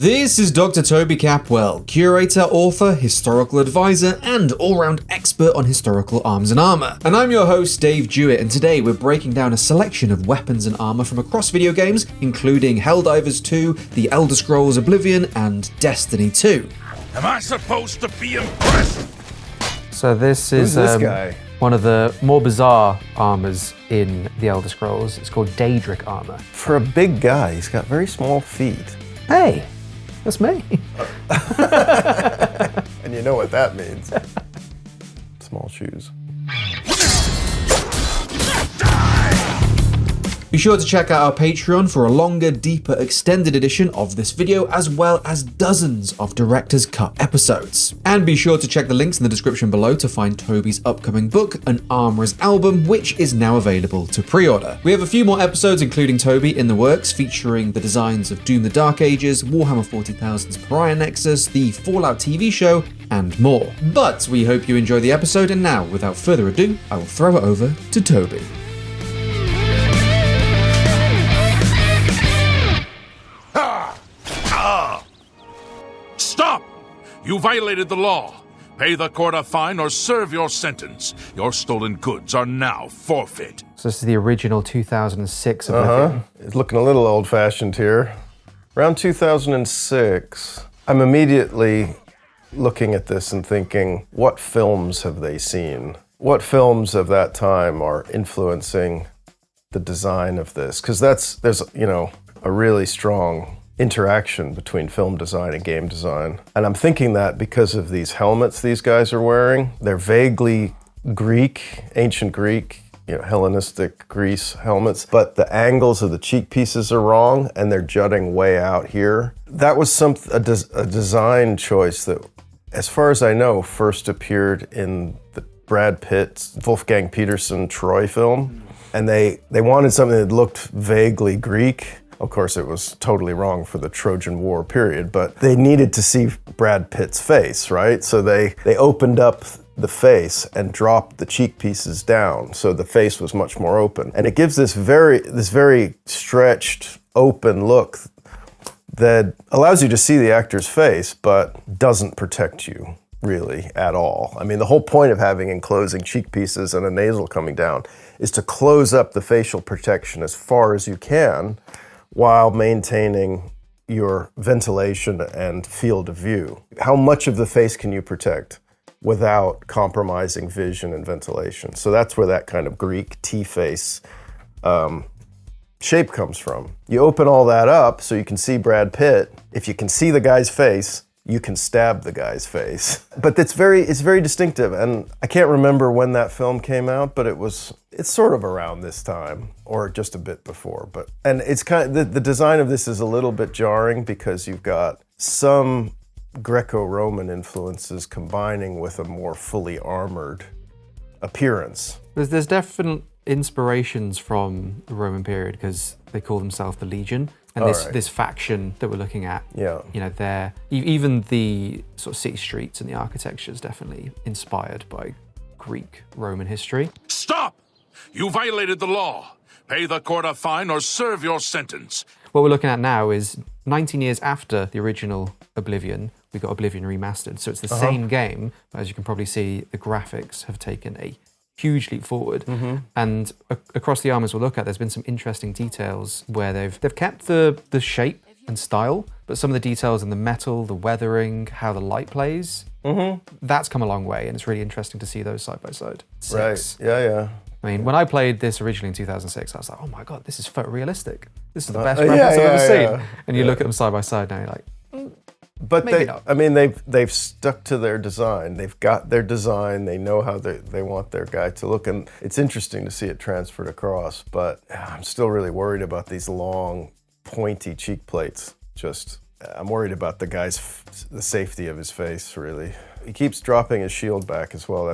This is Dr. Toby Capwell, curator, author, historical advisor, and all-round expert on historical arms and armor. And I'm your host, Dave Jewett, and today we're breaking down a selection of weapons and armor from across video games, including Helldivers 2, The Elder Scrolls Oblivion, and Destiny 2. Am I supposed to be impressed? So this is guy? One of the more bizarre armors in The Elder Scrolls. It's called Daedric armor. For a big guy, he's got very small feet. Hey, that's me. And you know what that means. Small shoes. Be sure to check out our Patreon for a longer, deeper, extended edition of this video, as well as dozens of Director's Cut episodes. And be sure to check the links in the description below to find Toby's upcoming book, An Armourer's Album, which is now available to pre-order. We have a few more episodes, including Toby, in the works, featuring the designs of Doom the Dark Ages, Warhammer 40,000's Pariah Nexus, the Fallout TV show, and more. But we hope you enjoy the episode, and now, without further ado, I will throw it over to Toby. Stop! You violated the law. Pay the court a fine or serve your sentence. Your stolen goods are now forfeit. So this is the original 2006 Oblivion. It's looking a little old-fashioned here. Around 2006, I'm immediately looking at this and thinking, what films have they seen? What films of that time are influencing the design of this? Because there's a really strong interaction between film design and game design. And I'm thinking that because of these helmets these guys are wearing. They're vaguely Greek, ancient Greek, Hellenistic Greece helmets, but the angles of the cheek pieces are wrong and they're jutting way out here. That was a design choice that, as far as I know, first appeared in the Brad Pitt, Wolfgang Petersen Troy film. And they wanted something that looked vaguely Greek. Of course, it was totally wrong for the Trojan War period, but they needed to see Brad Pitt's face, right? So they opened up the face and dropped the cheek pieces down, so the face was much more open. And it gives this very stretched, open look that allows you to see the actor's face, but doesn't protect you really at all. I mean, the whole point of having enclosing cheek pieces and a nasal coming down is to close up the facial protection as far as you can, while maintaining your ventilation and field of view. How much of the face can you protect without compromising vision and ventilation? So that's where that kind of Greek T-face shape comes from. You open all that up so you can see Brad Pitt. If you can see the guy's face, you can stab the guy's face. But it's very distinctive, and I can't remember when that film came out, but it's sort of around this time, or just a bit before. And it's kind of, the design of this is a little bit jarring because you've got some Greco-Roman influences combining with a more fully armored appearance. There's definite inspirations from the Roman period because they call themselves the Legion. And this faction that we're looking at, they're even the sort of city streets and the architecture is definitely inspired by Greek Roman history. Stop! You violated the law. Pay the court a fine or serve your sentence. What we're looking at now is 19 years after the original Oblivion, we got Oblivion Remastered. So it's the same game, but as you can probably see, the graphics have taken a huge leap forward. And across the armors we'll look at, there's been some interesting details where they've kept the shape and style, but some of the details in the metal, the weathering, how the light plays, that's come a long way, and it's really interesting to see those side by side. Right, yeah. I mean, when I played this originally in 2006, I was like, oh my God, this is photorealistic. This is the best graphics I've ever seen. And you look at them side by side now, you're like, But they've stuck to their design. They've got their design. They know how they want their guy to look, and it's interesting to see it transferred across. But I'm still really worried about these long, pointy cheek plates. I'm worried about the safety of his face. Really, he keeps dropping his shield back as well.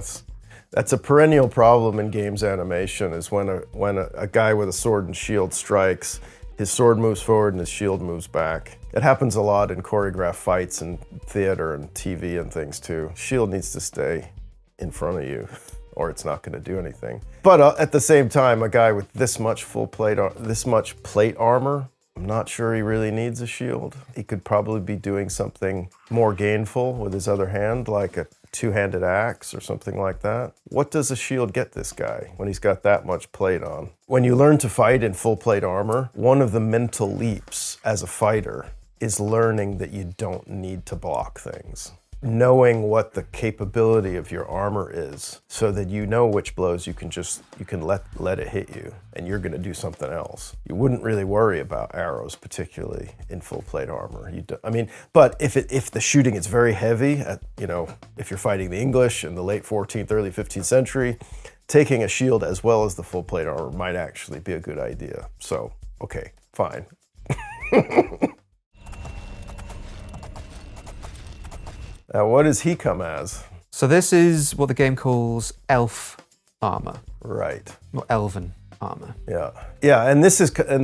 That's a perennial problem in games animation. Is when a guy with a sword and shield strikes, his sword moves forward and his shield moves back. It happens a lot in choreographed fights and theater and TV and things too. Shield needs to stay in front of you or it's not going to do anything. But at the same time, a guy with this much plate armor I'm not sure he really needs a shield. He could probably be doing something more gainful with his other hand, like a two-handed axe or something like that. What does a shield get this guy when he's got that much plate on? When you learn to fight in full plate armor, one of the mental leaps as a fighter is learning that you don't need to block things. Knowing what the capability of your armor is so that you know which blows you can let it hit you and you're going to do something else. You wouldn't really worry about arrows, particularly in full plate armor. But if the shooting is very heavy, if you're fighting the English in the late 14th, early 15th century, taking a shield as well as the full plate armor might actually be a good idea. So, okay, fine. Now, what does he come as? So this is what the game calls elf armor. Right. Or elven armor. Yeah. Yeah, and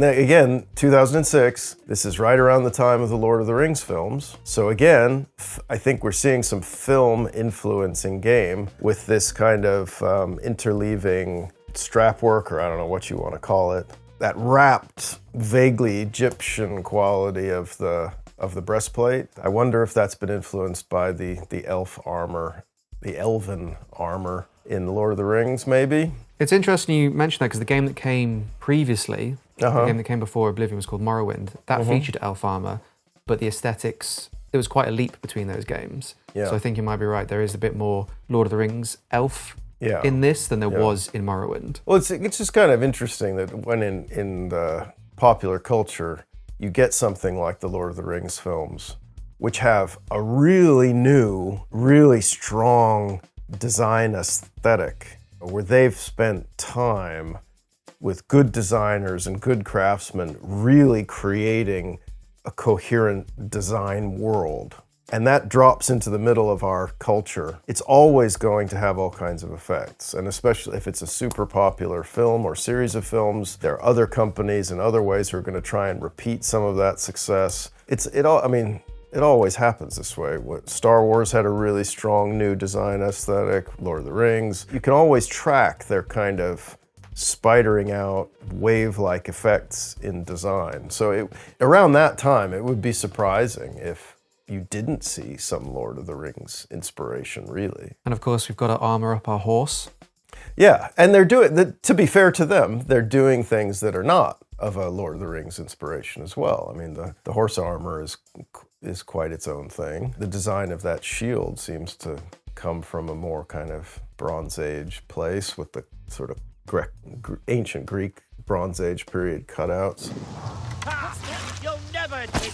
again, 2006, this is right around the time of the Lord of the Rings films. So again, I think we're seeing some film influence in game with this kind of interleaving strap work, or I don't know what you want to call it. That wrapped, vaguely Egyptian quality of the breastplate. I wonder if that's been influenced by the elf armor, the elven armor in The Lord of the Rings, maybe? It's interesting you mentioned that because the game that came previously, the game that came before Oblivion was called Morrowind, that featured elf armor, but the aesthetics, there was quite a leap between those games. Yeah. So I think you might be right, there is a bit more Lord of the Rings elf in this than there was in Morrowind. Well, it's just kind of interesting that when in the popular culture, you get something like the Lord of the Rings films, which have a really new, really strong design aesthetic, where they've spent time with good designers and good craftsmen really creating a coherent design world. And that drops into the middle of our culture. It's always going to have all kinds of effects. And especially if it's a super popular film or series of films, there are other companies and other ways who are going to try and repeat some of that success. It always happens this way. Star Wars had a really strong new design aesthetic, Lord of the Rings. You can always track their kind of spidering out wave-like effects in design. So around that time, it would be surprising if you didn't see some Lord of the Rings inspiration, really. And of course, we've got to armor up our horse. Yeah, and they're doing, to be fair to them, they're doing things that are not of a Lord of the Rings inspiration as well. I mean, the horse armor is quite its own thing. The design of that shield seems to come from a more kind of Bronze Age place with the sort of ancient Greek Bronze Age period cutouts. You'll never take...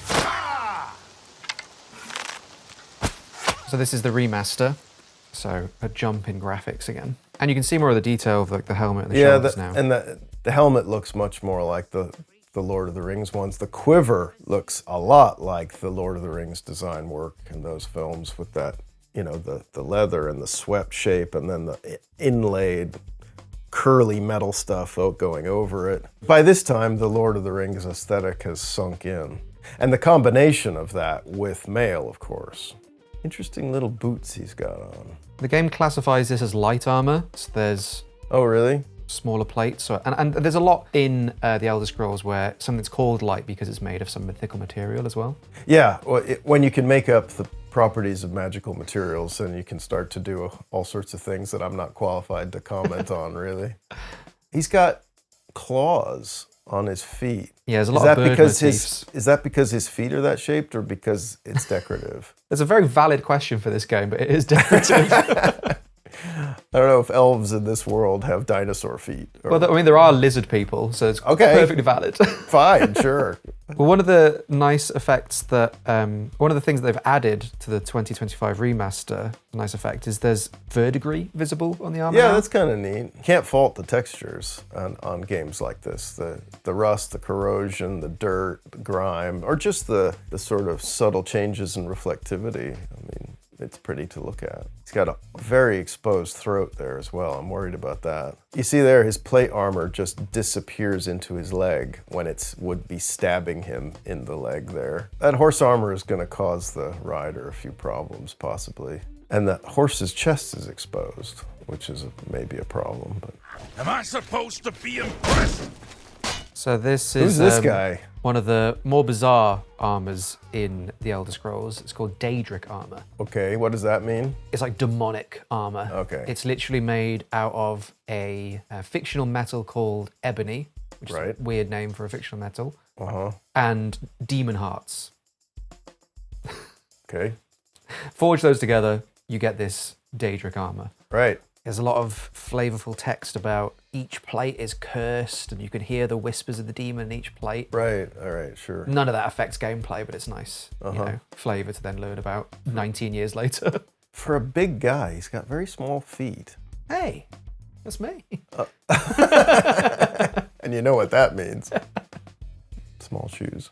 So this is the remaster, so a jump in graphics again. And you can see more of the detail of like the helmet and the shoulders now. And the helmet looks much more like the Lord of the Rings ones. The quiver looks a lot like the Lord of the Rings design work in those films with that, the leather and the swept shape and then the inlaid curly metal stuff going over it. By this time, the Lord of the Rings aesthetic has sunk in. And the combination of that with mail, of course. Interesting little boots he's got on. The game classifies this as light armor, so there's... Oh, really? Smaller plates. And there's a lot in the Elder Scrolls where something's called light because it's made of some mythical material as well. Yeah, when you can make up the properties of magical materials, then you can start to do all sorts of things that I'm not qualified to comment on, really. He's got claws on his feet. Yeah, there's a lot of bird motifs. Is that because his feet are that shaped or because it's decorative? It's a very valid question for this game, but it is decorative. I don't know if elves in this world have dinosaur feet. Well, I mean, there are lizard people, so it's perfectly valid. Fine, sure. Well, one of the nice effects that, one of the things that they've added to the 2025 remaster, a nice effect, is there's verdigris visible on the armor. Yeah, that's kind of neat. Can't fault the textures on games like this. The rust, the corrosion, the dirt, the grime, or just the sort of subtle changes in reflectivity. I mean, it's pretty to look at. He's got a very exposed throat there as well. I'm worried about that. You see there, his plate armor just disappears into his leg when it would be stabbing him in the leg there. That horse armor is going to cause the rider a few problems, possibly. And the horse's chest is exposed, which is maybe a problem. But Am I supposed to be impressed? So this is Who's this guy? one of the more bizarre armors in the Elder Scrolls. It's called Daedric armor. Okay, what does that mean? It's like demonic armor. Okay. It's literally made out of a fictional metal called ebony, which is a weird name for a fictional metal, and demon hearts. Okay. Forge those together, you get this Daedric armor. Right. There's a lot of flavorful text about each plate is cursed, and you can hear the whispers of the demon in each plate. Right, all right, sure. None of that affects gameplay, but it's nice, flavor to then learn about 19 years later. For a big guy, he's got very small feet. Hey, that's me. And you know what that means. Small shoes.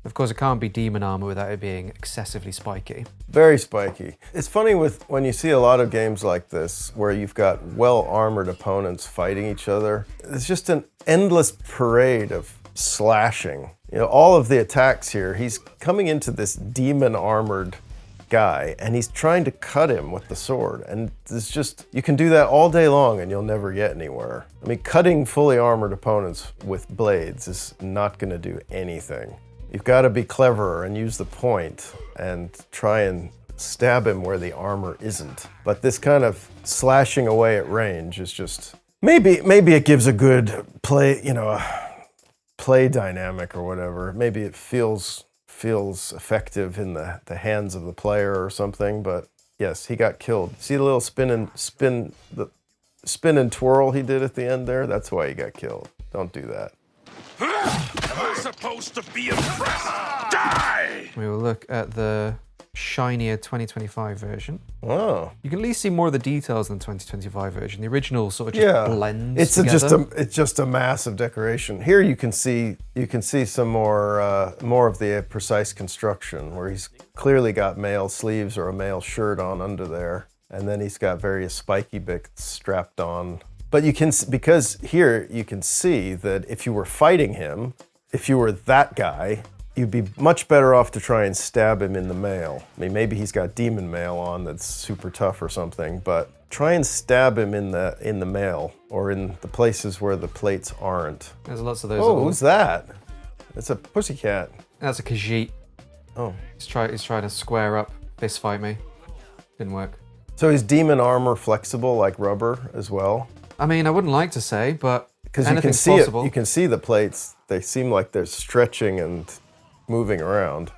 Of course, it can't be demon armor without it being excessively spiky. Very spiky. It's funny when you see a lot of games like this where you've got well-armored opponents fighting each other. It's just an endless parade of slashing. You know, all of the attacks here, he's coming into this demon-armored guy and he's trying to cut him with the sword. And it's just, you can do that all day long and you'll never get anywhere. I mean, cutting fully armored opponents with blades is not going to do anything. You've got to be cleverer and use the point and try and stab him where the armor isn't. But this kind of slashing away at range is just, maybe it gives a good play, play dynamic or whatever. Maybe it feels effective in the hands of the player or something, but yes, he got killed. See the little spin and twirl he did at the end there? That's why he got killed. Don't do that. Am I supposed to be impressed? Die! We will look at the shinier 2025 version. Oh. You can at least see more of the details in the 2025 version. The original sort of just blends it's together. it's just a massive decoration. Here you can see some more of the precise construction where he's clearly got male sleeves or a male shirt on under there, and then he's got various spiky bits strapped on. But because here you can see that if you were fighting him, if you were that guy, you'd be much better off to try and stab him in the mail. I mean, maybe he's got demon mail on that's super tough or something, but try and stab him in the mail or in the places where the plates aren't. There's lots of those. Oh, who's that? It's a pussycat. That's a Khajiit. Oh. He's trying to square up, fist fight me. Didn't work. So is demon armor flexible like rubber as well? I mean, I wouldn't like to say, but because you can see possible. You can see the plates. They seem like they're stretching and moving around.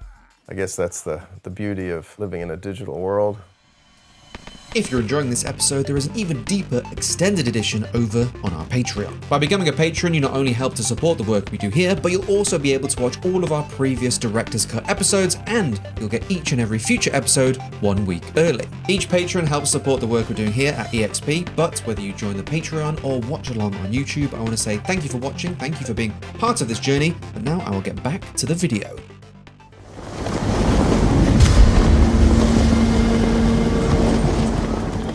I guess that's the beauty of living in a digital world. If you're enjoying this episode, there is an even deeper extended edition over on our Patreon. By becoming a patron, you not only help to support the work we do here, but you'll also be able to watch all of our previous Director's Cut episodes, and you'll get each and every future episode 1 week early. Each patron helps support the work we're doing here at EXP, but whether you join the Patreon or watch along on YouTube, I want to say thank you for watching, thank you for being part of this journey, but now I will get back to the video.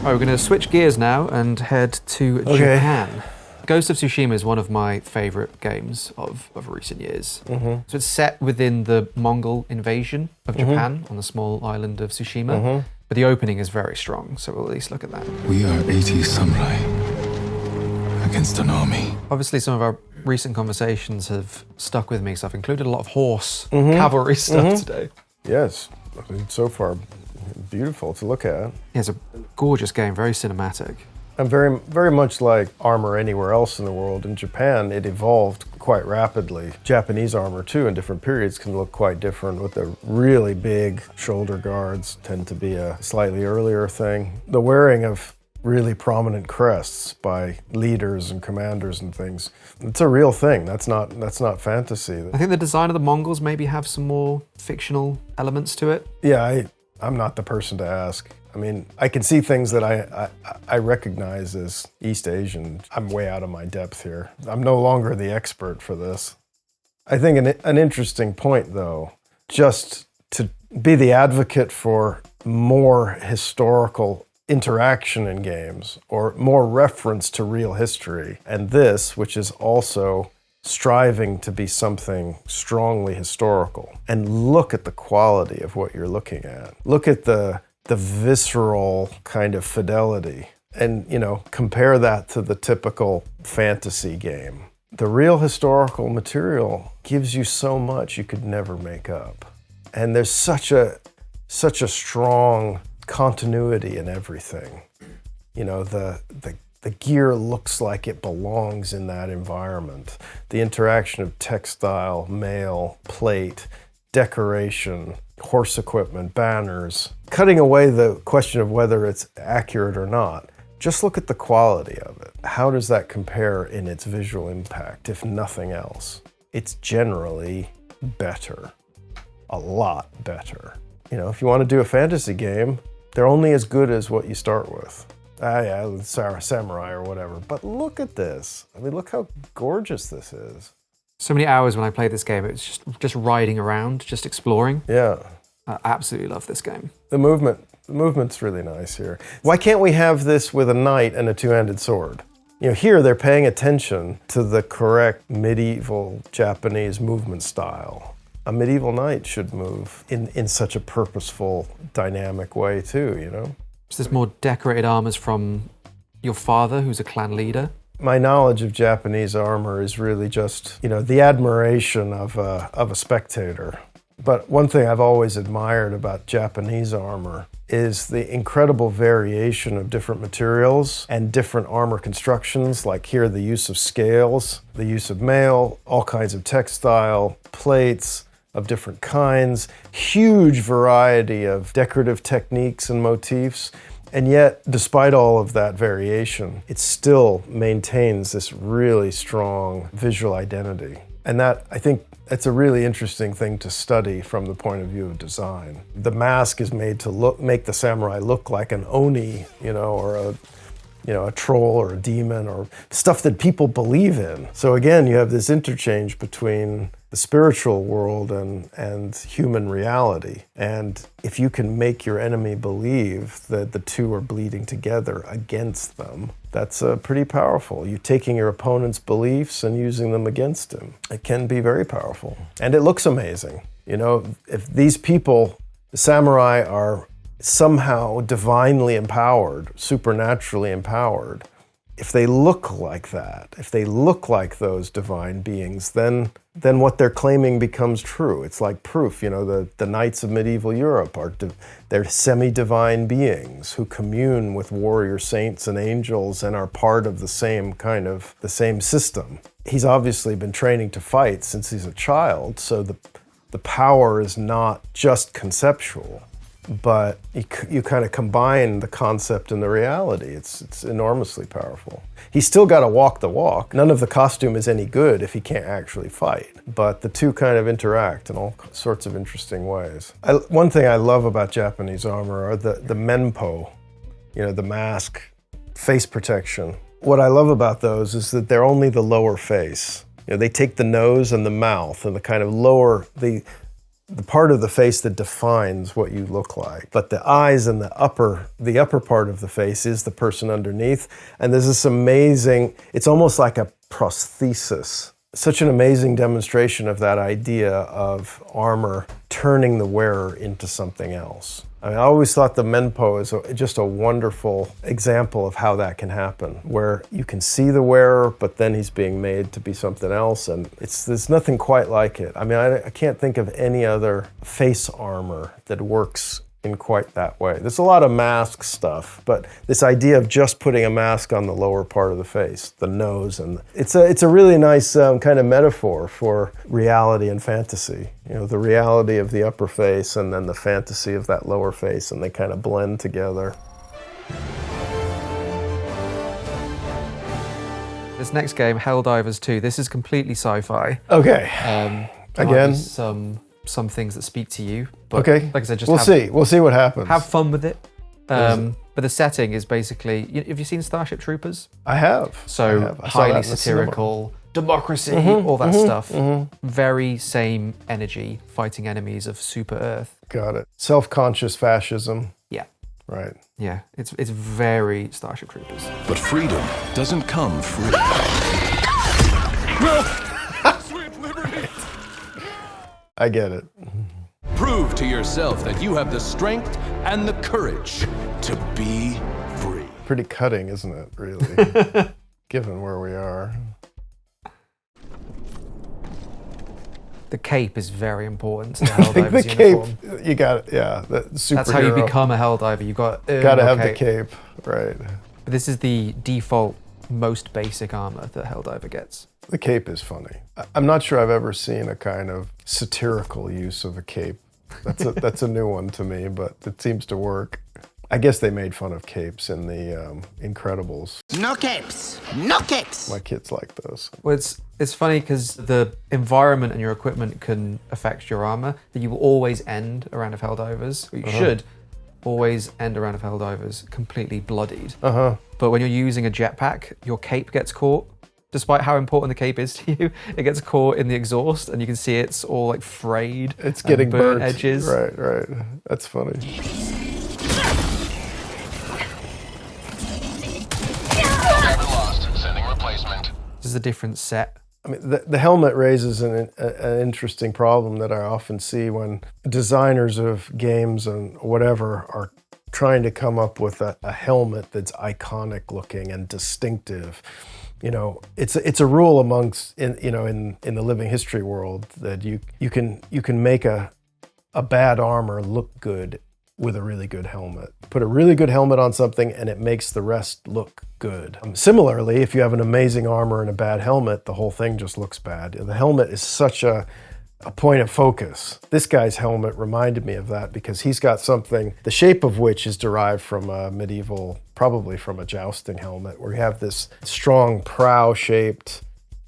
We're going to switch gears now and head to Japan. Ghost of Tsushima is one of my favourite games of recent years. So it's set within the Mongol invasion of Japan on the small island of Tsushima. But the opening is very strong, so we'll at least look at that. We are 80 samurai against an army. Obviously, some of our recent conversations have stuck with me, so I've included a lot of horse cavalry stuff today. Yes, I mean, so far beautiful to look at. Yeah, it's a gorgeous game, very cinematic. And very, very much like armor anywhere else in the world, in Japan it evolved quite rapidly. Japanese armor too in different periods can look quite different, with the really big shoulder guards tend to be a slightly earlier thing. The wearing of really prominent crests by leaders and commanders and things, it's a real thing. That's not fantasy. I think the design of the Mongols maybe have some more fictional elements to it. Yeah, I'm not the person to ask. I mean, I can see things that I recognize as East Asian. I'm way out of my depth here. I'm no longer the expert for this. I think an interesting point, though, just to be the advocate for more historical interaction in games or more reference to real history. And this, which is also striving to be something strongly historical. And look at the quality of what you're looking at. Look at the visceral kind of fidelity. And, compare that to the typical fantasy game. The real historical material gives you so much you could never make up. And there's such a strong continuity in everything. You know, the gear looks like it belongs in that environment. The interaction of textile, mail, plate, decoration, horse equipment, banners. Cutting away the question of whether it's accurate or not, just look at the quality of it. How does that compare in its visual impact, if nothing else? It's generally better. A lot better. You know, if you want to do a fantasy game, they're only as good as what you start with. Samurai or whatever. But look at this. I mean, look how gorgeous this is. So many hours when I played this game, it's just riding around, just exploring. Yeah. I absolutely love this game. The movement's really nice here. Why can't we have this with a knight and a two-handed sword? You know, here they're paying attention to the correct medieval Japanese movement style. A medieval knight should move in such a purposeful, dynamic way too, you know? So there's more decorated armors from your father, who's a clan leader. My knowledge of Japanese armor is really just, you know, the admiration of a spectator. But one thing I've always admired about Japanese armor is the incredible variation of different materials and different armor constructions, like here the use of scales, the use of mail, all kinds of textile, plates of different kinds, huge variety of decorative techniques and motifs. And yet, despite all of that variation, it still maintains this really strong visual identity. And that, I think, that's a really interesting thing to study from the point of view of design. The mask is made to make the samurai look like an oni, you know, or a troll or a demon or stuff that people believe in. So again, you have this interchange between the spiritual world and human reality. And if you can make your enemy believe that the two are bleeding together against them, that's pretty powerful. You're taking your opponent's beliefs and using them against him. It can be very powerful. And it looks amazing. You know, if these people, the samurai, are somehow divinely empowered, supernaturally empowered, if they look like that, if they look like those divine beings, then what they're claiming becomes true. It's like proof. You know, the knights of medieval Europe they're semi-divine beings who commune with warrior saints and angels and are part of the same system. He's obviously been training to fight since he's a child, so the power is not just conceptual. But you kind of combine the concept and the reality. It's enormously powerful. He's still got to walk the walk. None of the costume is any good if he can't actually fight. But the two kind of interact in all sorts of interesting ways. One thing I love about Japanese armor are the menpo, you know, the mask, face protection. What I love about those is that they're only the lower face. You know, they take the nose and the mouth and the kind of lower, the part of the face that defines what you look like. But the eyes and the upper part of the face is the person underneath. And there's this amazing, it's almost like a prosthesis. Such an amazing demonstration of that idea of armor turning the wearer into something else. I mean, I always thought the menpo is just a wonderful example of how that can happen, where you can see the wearer, but then he's being made to be something else, and there's nothing quite like it. I mean, I can't think of any other face armor that works in quite that way. There's a lot of mask stuff, but this idea of just putting a mask on the lower part of the face, the nose, and it's a really nice kind of metaphor for reality and fantasy. You know, the reality of the upper face and then the fantasy of that lower face, and they kind of blend together. This next game, Helldivers 2, this is completely sci-fi. Okay. Again, some things that speak to you. But okay. Like I said, just We'll see what happens. Have fun with it. But the setting is basically, have you seen Starship Troopers? I have. So highly satirical, democracy, all that stuff. Very same energy, fighting enemies of Super Earth. Got it. Self-conscious fascism. Yeah. Right. Yeah, it's very Starship Troopers. But freedom doesn't come free. Sweet liberty! I get it. Prove to yourself that you have the strength and the courage to be free. Pretty cutting, isn't it, really? Given where we are. The cape is very important to the Helldiver's The uniform. cape, you got it, yeah. The superhero. That's how you become a Helldiver. You've got to Gotta have the cape, right. But this is the default, most basic armor that Helldiver gets. The cape is funny. I'm not sure I've ever seen a kind of satirical use of a cape. That's a new one to me, but it seems to work. I guess they made fun of capes in the Incredibles. No capes! No capes! My kids like those. Well, it's funny because the environment and your equipment can affect your armor, that you will always end a round of Helldivers, or you should always end a round of Helldivers completely bloodied. But when you're using a jetpack, your cape gets caught. Despite how important the cape is to you, it gets caught in the exhaust and you can see it's all like frayed. It's getting burnt. Edges. Right. That's funny. Sending replacement. This is a different set. I mean, the helmet raises an interesting problem that I often see when designers of games and whatever are trying to come up with a helmet that's iconic looking and distinctive. You know, it's a rule amongst in the living history world that you can make a bad armor look good with a really good helmet. Put a really good helmet on something and it makes the rest look good. Similarly, if you have an amazing armor and a bad helmet, the whole thing just looks bad. The helmet is such a point of focus. This guy's helmet reminded me of that because he's got something, the shape of which is derived from a medieval, probably from a jousting helmet, where you have this strong prow-shaped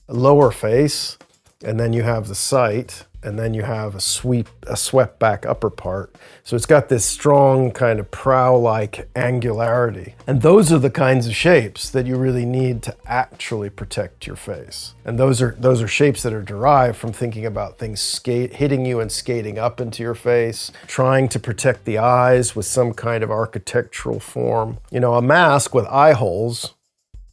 lower face, and then you have the sight, and then you have a swept back upper part. So it's got this strong kind of prow-like angularity. And those are the kinds of shapes that you really need to actually protect your face. And those are shapes that are derived from thinking about things hitting you and skating up into your face, trying to protect the eyes with some kind of architectural form. You know, a mask with eye holes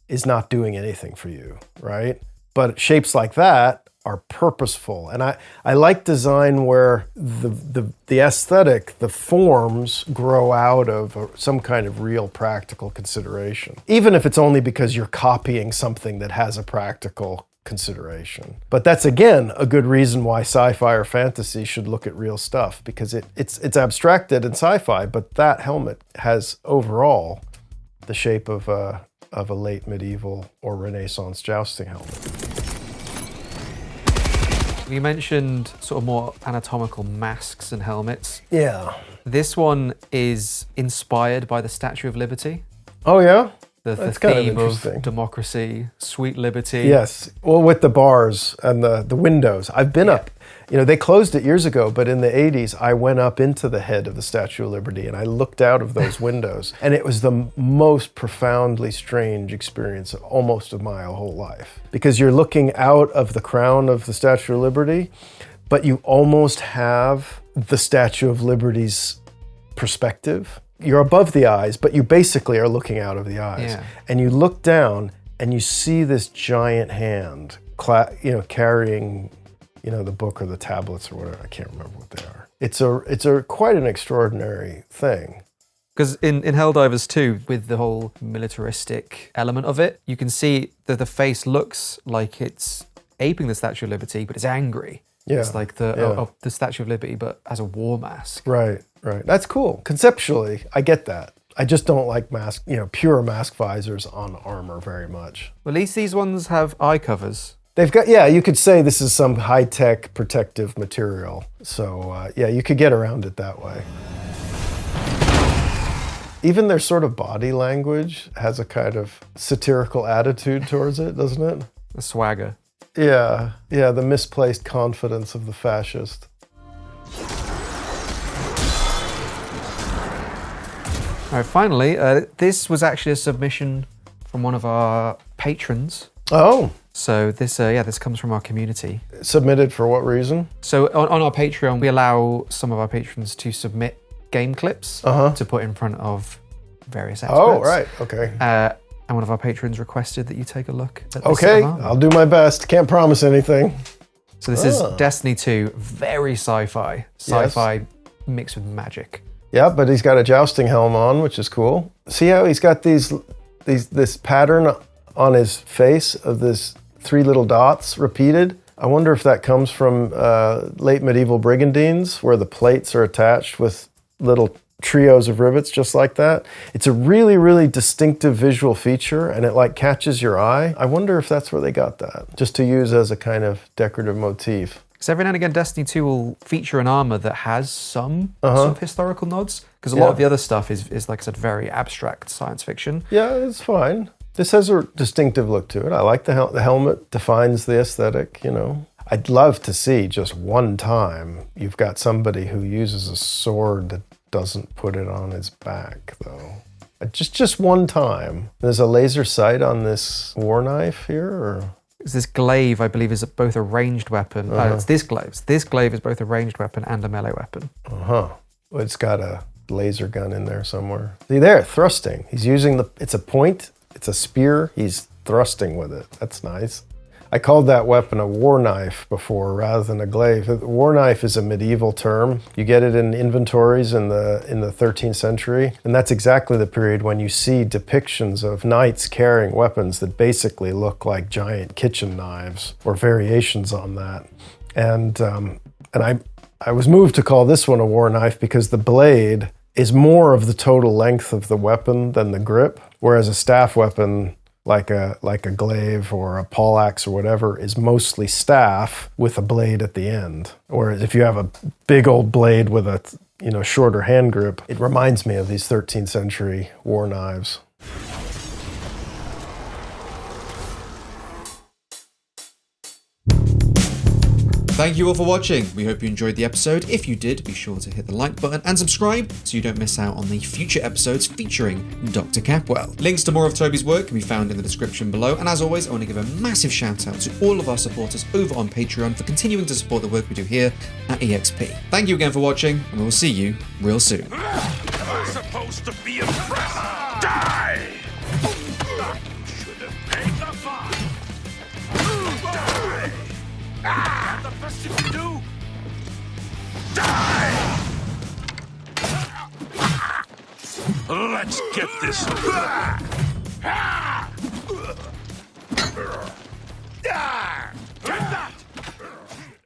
is not doing anything for you, right? But shapes like that are purposeful. And I like design where the aesthetic, the forms grow out of some kind of real practical consideration. Even if it's only because you're copying something that has a practical consideration. But that's, again, a good reason why sci-fi or fantasy should look at real stuff, because it's abstracted in sci-fi, but that helmet has overall the shape of a late medieval or Renaissance jousting helmet. You mentioned sort of more anatomical masks and helmets. Yeah. This one is inspired by the Statue of Liberty. Oh, yeah? The That's kind theme of of interesting. democracy, sweet liberty. Yes. Well, with the bars and the windows. I've been up. You know, they closed it years ago, but in the 80s, I went up into the head of the Statue of Liberty and I looked out of those windows. And it was the most profoundly strange experience almost of my whole life. Because you're looking out of the crown of the Statue of Liberty, but you almost have the Statue of Liberty's perspective. You're above the eyes, but you basically are looking out of the eyes. Yeah. And you look down and you see this giant hand, carrying, the book or the tablets or whatever. I can't remember what they are. It's a quite an extraordinary thing. Because in Helldivers 2, with the whole militaristic element of it, you can see that the face looks like it's aping the Statue of Liberty, but it's angry. Yeah. It's like the Statue of Liberty, but as a war mask. Right. That's cool. Conceptually, I get that. I just don't like pure mask visors on armor very much. Well, at least these ones have eye covers. They've got, you could say this is some high-tech protective material. So, you could get around it that way. Even their sort of body language has a kind of satirical attitude towards it, doesn't it? The swagger. Yeah, the misplaced confidence of the fascist. All right, finally, this was actually a submission from one of our patrons. Oh. So this comes from our community. Submitted for what reason? So on our Patreon, we allow some of our patrons to submit game clips to put in front of various experts. Oh, right, okay. And one of our patrons requested that you take a look at this. Okay, I'll do my best. Can't promise anything. So this is Destiny 2, very sci-fi. Sci-fi mixed with magic. Yeah, but he's got a jousting helm on, which is cool. See how he's got this pattern on his face of this 3 little dots repeated? I wonder if that comes from late medieval brigandines, where the plates are attached with little trios of rivets just like that. It's a really, really distinctive visual feature, and it like catches your eye. I wonder if that's where they got that, just to use as a kind of decorative motif. Because every now and again, Destiny 2 will feature an armor that has some sort of historical nods. Because a lot of the other stuff is, like I said, very abstract science fiction. Yeah, it's fine. This has a distinctive look to it. I like the helmet, defines the aesthetic, you know. I'd love to see just one time you've got somebody who uses a sword that doesn't put it on his back, though. Just one time. There's a laser sight on this war knife here, or? This glaive, I believe, is both a ranged weapon. It's this glaive. This glaive is both a ranged weapon and a melee weapon. Well, it's got a laser gun in there somewhere. See there, thrusting. He's using it's a point, it's a spear, he's thrusting with it. That's nice. I called that weapon a war knife before rather than a glaive. A war knife is a medieval term. You get it in inventories in the 13th century, and that's exactly the period when you see depictions of knights carrying weapons that basically look like giant kitchen knives or variations on that. And I was moved to call this one a war knife because the blade is more of the total length of the weapon than the grip, whereas a staff weapon like a glaive or a poleaxe or whatever is mostly staff with a blade at the end. Whereas if you have a big old blade with a shorter hand grip, it reminds me of these 13th century war knives. Thank you all for watching. We hope you enjoyed the episode. If you did, be sure to hit the like button and subscribe so you don't miss out on the future episodes featuring Dr. Capwell. Links to more of Toby's work can be found in the description below. And as always, I want to give a massive shout out to all of our supporters over on Patreon for continuing to support the work we do here at EXP. Thank you again for watching, and we'll see you real soon. I'm supposed to be impressed. Die! You should have paid the fine. Die! The best you can do. Die! Let's get this back!